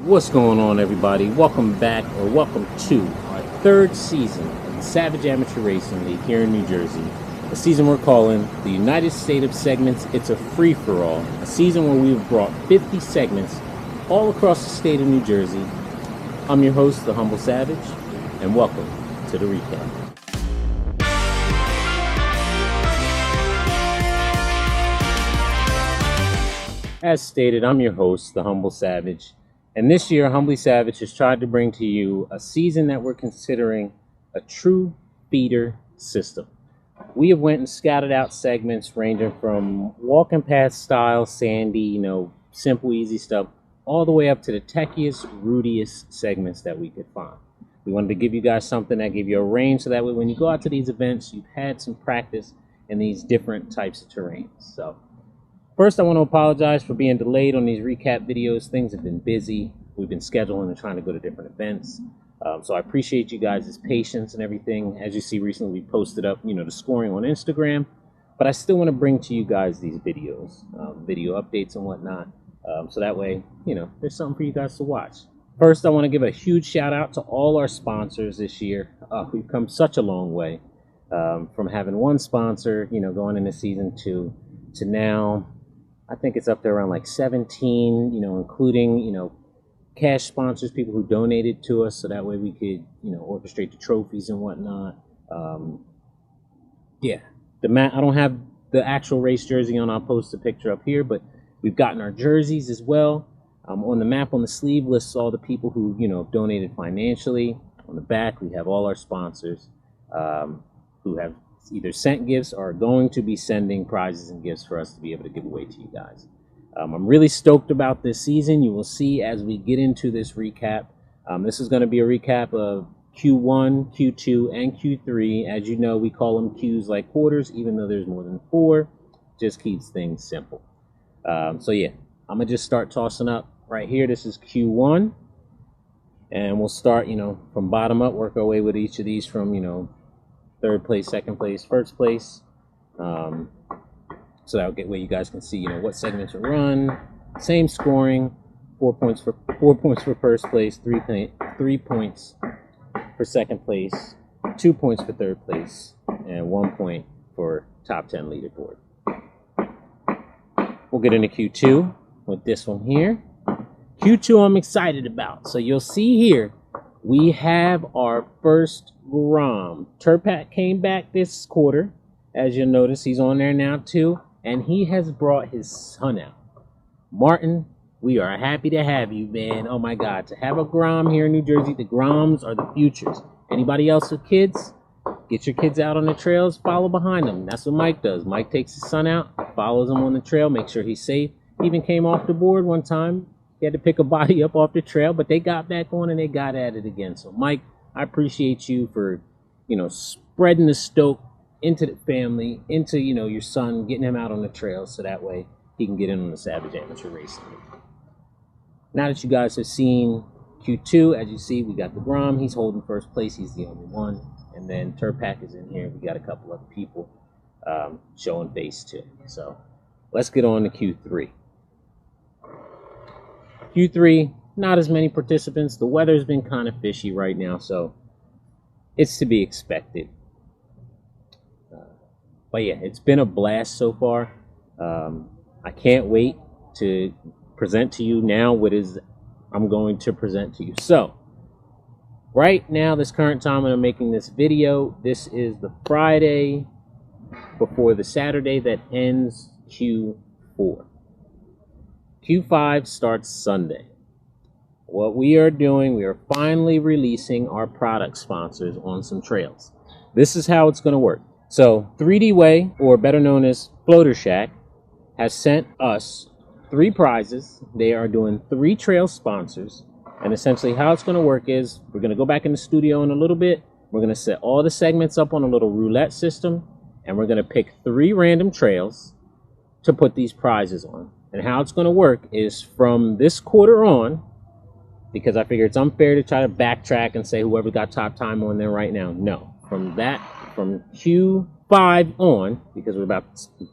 What's going on, everybody? Welcome back, or welcome to our third season of the Savage Amateur Racing League here in New Jersey. A season we're calling the United States of Segments. It's a free-for-all. A season where we've brought 50 segments all across the state of New Jersey. I'm your host, the Humble Savage, and welcome to the recap. As stated, I'm your host, the Humble Savage. And this year, Humbly Savage has tried to bring to you a season that we're considering a true feeder system. We have went and scouted out segments ranging from walking path style, sandy, simple, easy stuff, all the way up to the techiest, rootiest segments that we could find. We wanted to give you guys something that gave you a range, so that way when you go out to these events, you've had some practice in these different types of terrains. So first, I want to apologize for being delayed on these recap videos. Things have been busy. We've been scheduling and trying to go to different events. So I appreciate you guys' patience and everything. As you see, recently we posted up, the scoring on Instagram. But I still want to bring to you guys these videos, video updates and whatnot. So that way, there's something for you guys to watch. First, I want to give a huge shout out to all our sponsors this year. We've come such a long way from having one sponsor, going into season 2 to now. I think it's up there around like 17, including, cash sponsors, people who donated to us, so that way we could, orchestrate the trophies and whatnot. I don't have the actual race jersey on. I'll post a picture up here, but we've gotten our jerseys as well. On the map on the sleeve lists all the people who, donated financially. On the back, we have all our sponsors who have either sent gifts or are going to be sending prizes and gifts for us to be able to give away to you guys. I'm really stoked about this season. You will see as we get into this recap. This is going to be a recap of Q1, Q2, and Q3. As you know, we call them Qs like quarters, even though there's more than 4. Just keeps things simple. I'm going to just start tossing up right here. This is Q1. And we'll start, from bottom up, work our way with each of these from, third place, second place, first place. So that'll get where you guys can see, what segments are run. Same scoring, 4 points for first place, 3 points for second place, 2 points for third place, and 1 point for top 10 leaderboard. We'll get into Q2 with this one here. Q2 I'm excited about. So you'll see here, we have our first Grom. Turpak came back this quarter. As you'll notice, he's on there now too. And he has brought his son out. Martin, we are happy to have you, man. Oh my God, to have a Grom here in New Jersey. The Groms are the futures. Anybody else with kids? Get your kids out on the trails, follow behind them. That's what Mike does. Mike takes his son out, follows him on the trail, makes sure he's safe. He even came off the board one time. He had to pick a body up off the trail, but they got back on and they got at it again. So Mike, I appreciate you for, spreading the stoke into the family, into, your son, getting him out on the trail so that way he can get in on the Savage Amateur Racing League. Now that you guys have seen Q2, as you see, we got the Grom. He's holding first place. He's the only one. And then Turpak is in here. We got a couple other people showing face too. So let's get on to Q3. Q3, not as many participants. The weather's been kind of fishy right now, so it's to be expected. But yeah, it's been a blast so far. I can't wait to present to you now what is I'm going to present to you. So, right now, this current time when I'm making this video, this is the Friday before the Saturday that ends Q4. Q5 starts Sunday. What we are doing, we are finally releasing our product sponsors on some trails. This is how it's going to work. So 3D Way, or better known as Floater Shack, has sent us 3 prizes. They are doing 3 trail sponsors. And essentially how it's going to work is we're going to go back in the studio in a little bit. We're going to set all the segments up on a little roulette system. And we're going to pick 3 random trails to put these prizes on. And how it's going to work is from this quarter on, because I figure it's unfair to try to backtrack and say whoever got top time on there right now. No. From Q5 on, because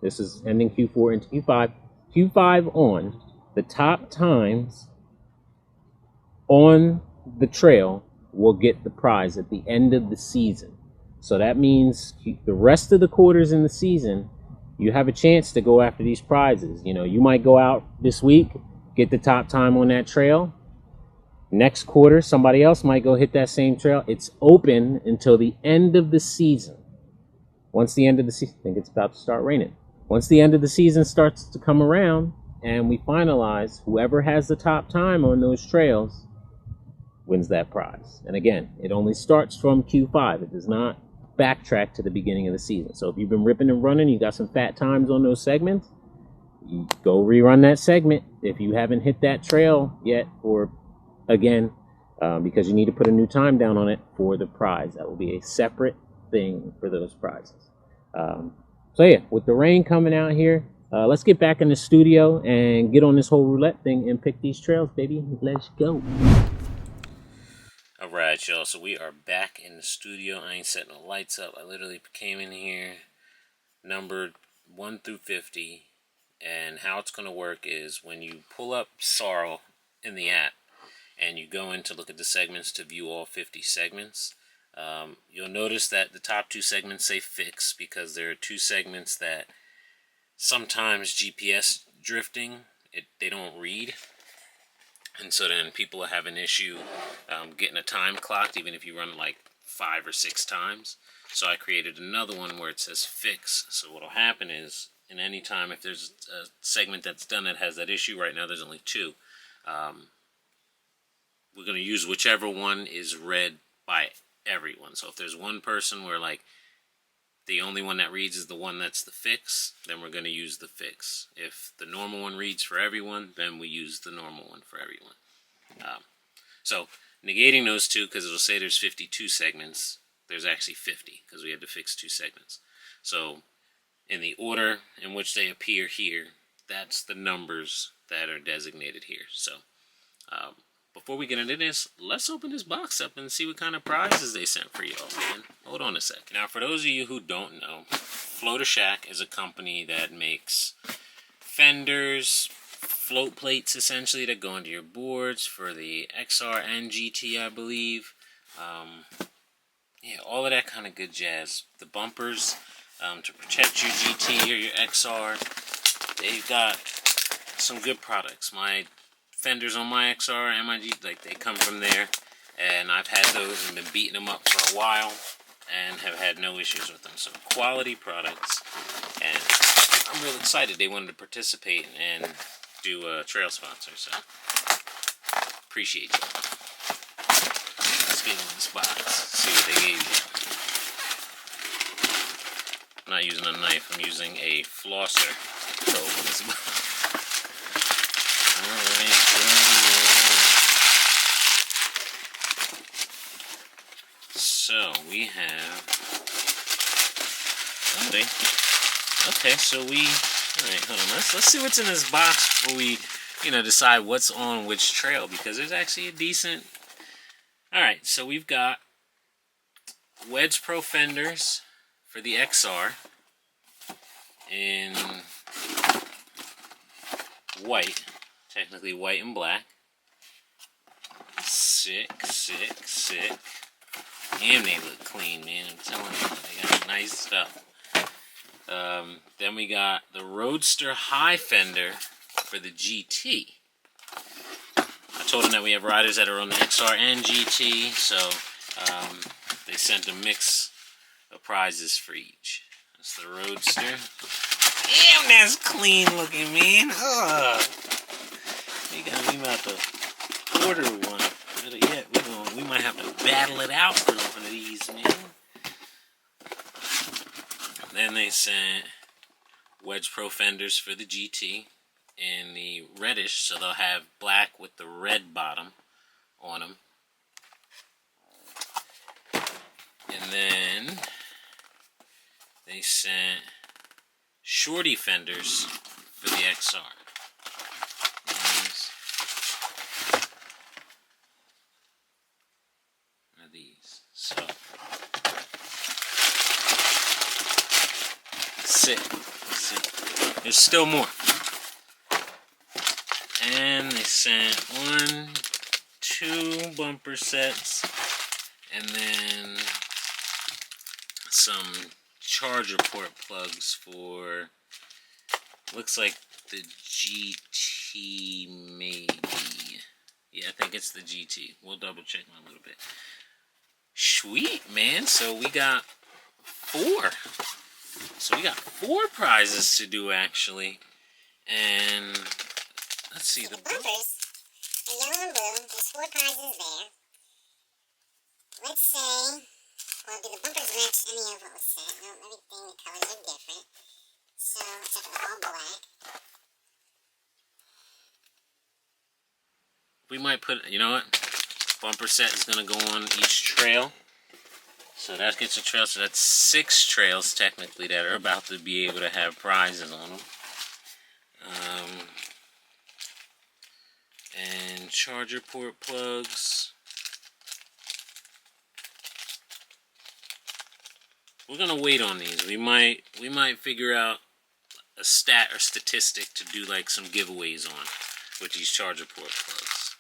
this is ending Q4 into Q5 on, the top times on the trail will get the prize at the end of the season. So that means the rest of the quarters in the season, you have a chance to go after these prizes. You know, you might go out this week, get the top time on that trail. Next quarter, somebody else might go hit that same trail. It's open until the end of the season. Once the end of the season, I think it's about to start raining. Once the end of the season starts to come around and we finalize, whoever has the top time on those trails wins that prize. And again, it only starts from Q5. It does not backtrack to the beginning of the season. So if you've been ripping and running, you got some fat times on those segments, you go rerun that segment if you haven't hit that trail yet, or again, because you need to put a new time down on it for the prize. That will be a separate thing for those prizes. So yeah, with the rain coming out here, let's get back in the studio and get on this whole roulette thing and pick these trails, baby. Let's go. Alright, y'all, so we are back in the studio. I ain't setting the lights up. I literally came in here, numbered 1 through 50, and how it's going to work is when you pull up S.A.R.L in the app, and you go in to look at the segments to view all 50 segments, you'll notice that the top 2 segments say fix, because there are 2 segments that sometimes GPS drifting, they don't read. And so then people have an issue getting a time clocked, even if you run like 5 or 6 times. So I created another one where it says fix. So what will happen is, in any time, if there's a segment that's done that has that issue, right now there's only 2. We're going to use whichever one is read by everyone. So if there's one person where like the only one that reads is the one that's the fix, then we're going to use the fix. If the normal one reads for everyone, then we use the normal one for everyone. So negating those 2, because it'll say there's 52 segments, there's actually 50, because we had to fix 2 segments. So in the order in which they appear here, that's the numbers that are designated here. So before we get into this, let's open this box up and see what kind of prizes they sent for y'all, man. Hold on a sec. Now, for those of you who don't know, Floater Shack is a company that makes fenders, float plates, essentially, that go into your boards for the XR and GT, I believe. Yeah, all of that kind of good jazz. The bumpers to protect your GT or your XR. They've got some good products. My fenders on my XR and my G, like, they come from there, and I've had those and been beating them up for a while and have had no issues with them. So quality products, and I'm real excited they wanted to participate and do a trail sponsor, so appreciate you. Let's get in this box, see what they gave you. I'm not using a knife, I'm using a flosser to open this box. So we have. Okay, so we. Alright, hold on. Let's see what's in this box before we, decide what's on which trail, because there's actually a decent. Alright, so we've got Wedge Pro fenders for the XR in white. Technically white and black. Sick. Damn, they look clean, man. I'm telling you, they got nice stuff. Then we got the Roadster High fender for the GT. I told them that we have riders that are on the XR and GT, so they sent a mix of prizes for each. That's the Roadster. Damn, that's clean looking, man. Ugh. We about to order one. Better yet, we might have to battle it out for one of these, man. Then they sent Wedge Pro fenders for the GT in the reddish, so they'll have black with the red bottom on them. And then they sent shorty fenders for the XR. These. So sick. There's still more. And they sent 1, 2, bumper sets, and then some charger port plugs for, looks like the GT maybe. Yeah, I think it's the GT. We'll double check in a little bit. Sweet, man. So we got 4. So we got 4 prizes to do, actually. And let's see, the bumpers are yellow and blue. There's 4 prizes there. Let's say, well, do the bumpers match any overall set? No, everything, the colors are different. So, except for all black. we might put, you know what? Bumper set is going to go on each trail. So that gets a trail. So that's 6 trails, technically, that are about to be able to have prizes on them. And charger port plugs. We're gonna wait on these. We might figure out a stat or statistic to do like some giveaways on with these charger port plugs.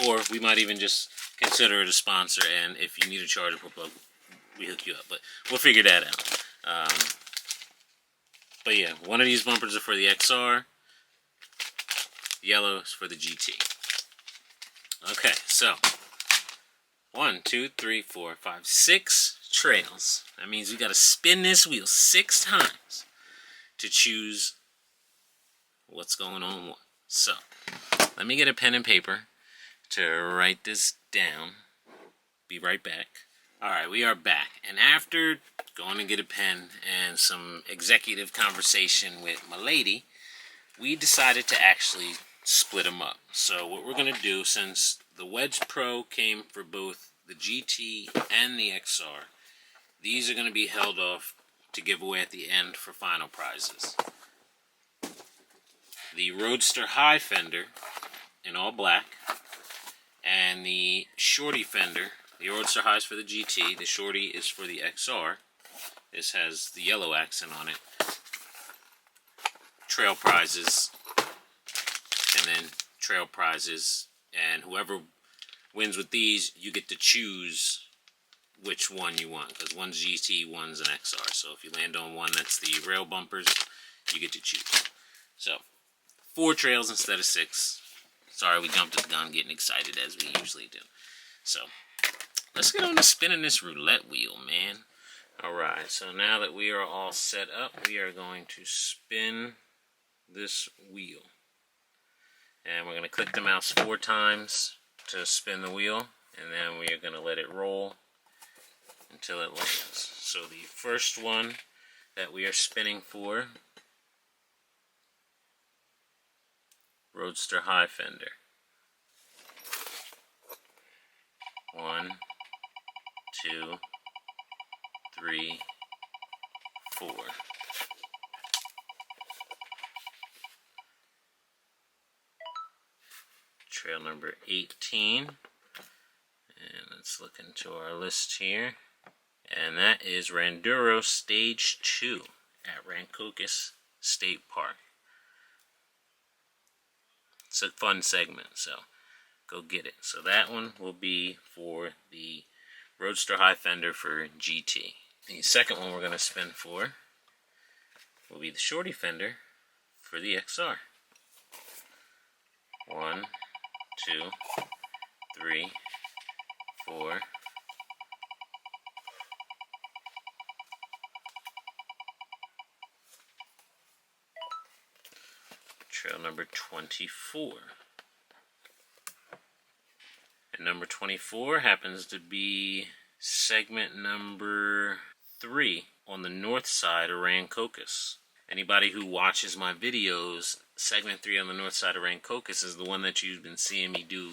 Or we might even just consider it a sponsor, and if you need a charger port plug, we hook you up. But we'll figure that out. But yeah, one of these bumpers are for the XR. Yellow is for the GT. Okay, so 1, 2, 3, 4, 5, 6 trails. That means we got to spin this wheel 6 times to choose what's going on what. So let me get a pen and paper to write this down. Be right back. Alright, we are back. And after going to get a pen and some executive conversation with my lady, we decided to actually split them up. So what we're going to do, since the Wedge Pro came for both the GT and the XR, these are going to be held off to give away at the end for final prizes. The Roadster High fender in all black, and the Shorty fender. The Roadster High is for the GT, the Shorty is for the XR. This has the yellow accent on it. Trail prizes, and then trail prizes, and whoever wins with these, you get to choose which one you want, because one's GT, one's an XR. So if you land on one that's the rail bumpers, you get to choose. So 4 trails instead of 6. Sorry, we jumped the gun getting excited as we usually do. So let's get on to spinning this roulette wheel, man. Alright, so now that we are all set up, we are going to spin this wheel. And we're going to click the mouse 4 times to spin the wheel, and then we are going to let it roll until it lands. So the first one that we are spinning for, Roadster High fender. 1, 2, 3, 4. Trail number 18. And let's look into our list here. And that is Randuro Stage 2 at Rancocas State Park. It's a fun segment, so go get it. So that one will be for the Roadster High fender for GT. The second one we're going to spin for will be the Shorty fender for the XR. 1, 2, 3, 4. Trail number 24. And number 24 happens to be segment number 3 on the north side of Rancocas. Anybody who watches my videos, segment 3 on the north side of Rancocas is the one that you've been seeing me do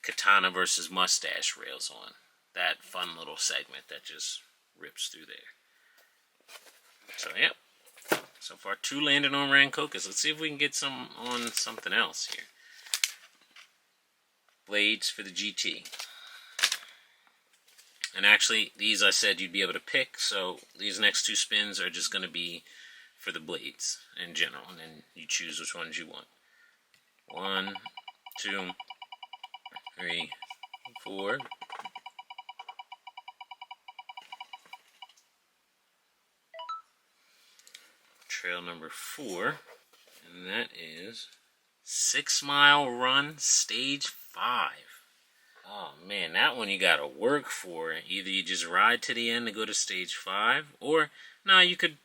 Katana versus Mustache rails on. That fun little segment that just rips through there. So, yep. So far, 2 landed on Rancocas. Let's see if we can get some on something else here. Blades for the GT. And actually, these I said you'd be able to pick, so these next 2 spins are just going to be for the blades in general, and then you choose which ones you want. 1, 2, 3, 4. Trail number 4, and that is 6 Mile Run Stage 5. Oh man, that one you gotta work for. Either you just ride to the end to go to stage 5, or no, you could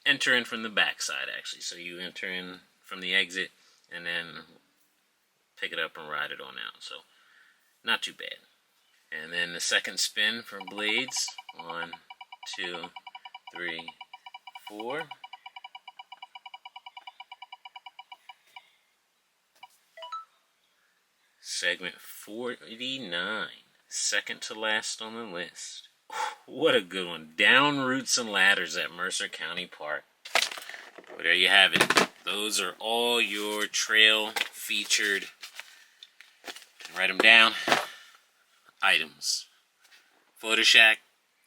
enter in from the backside actually. So you enter in from the exit and then pick it up and ride it on out. So not too bad. And then the second spin for blades. 1, 2, 3, 4. Segment 49, second to last on the list. What a good one. Down routes and ladders at Mercer County Park. Well, there you have it. Those are all your trail featured, write them down, items. Photo Shack,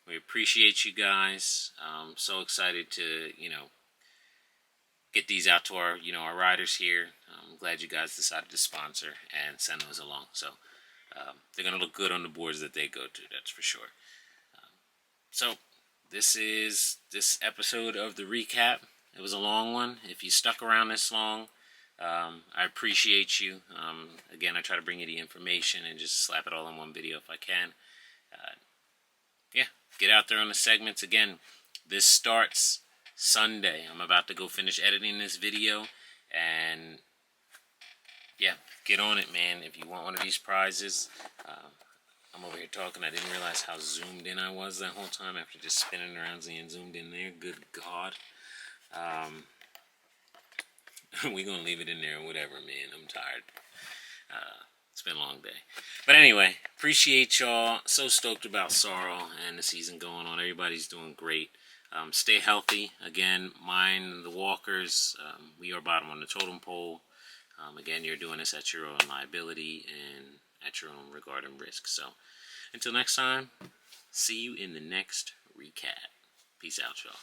we appreciate you guys. So excited to, get these out to our, our riders here. I'm glad you guys decided to sponsor and send those along. So they're going to look good on the boards that they go to, that's for sure. So this is this episode of the recap. It was a long one. If you stuck around this long, I appreciate you. Again, I try to bring you the information and just slap it all in one video if I can. Yeah, get out there on the segments. Again, this starts Sunday. I'm about to go finish editing this video, and yeah, get on it, man. If you want one of these prizes, I'm over here talking. I didn't realize how zoomed in I was that whole time after just spinning around and zoomed in there. Good God. We're going to leave it in there or whatever, man. I'm tired. It's been a long day. But anyway, appreciate y'all. So stoked about S.A.R.L and the season going on. Everybody's doing great. Stay healthy. Again, mind the walkers. We are bottom on the totem pole. Again, you're doing this at your own liability and at your own regard and risk. So until next time, see you in the next recap. Peace out, y'all.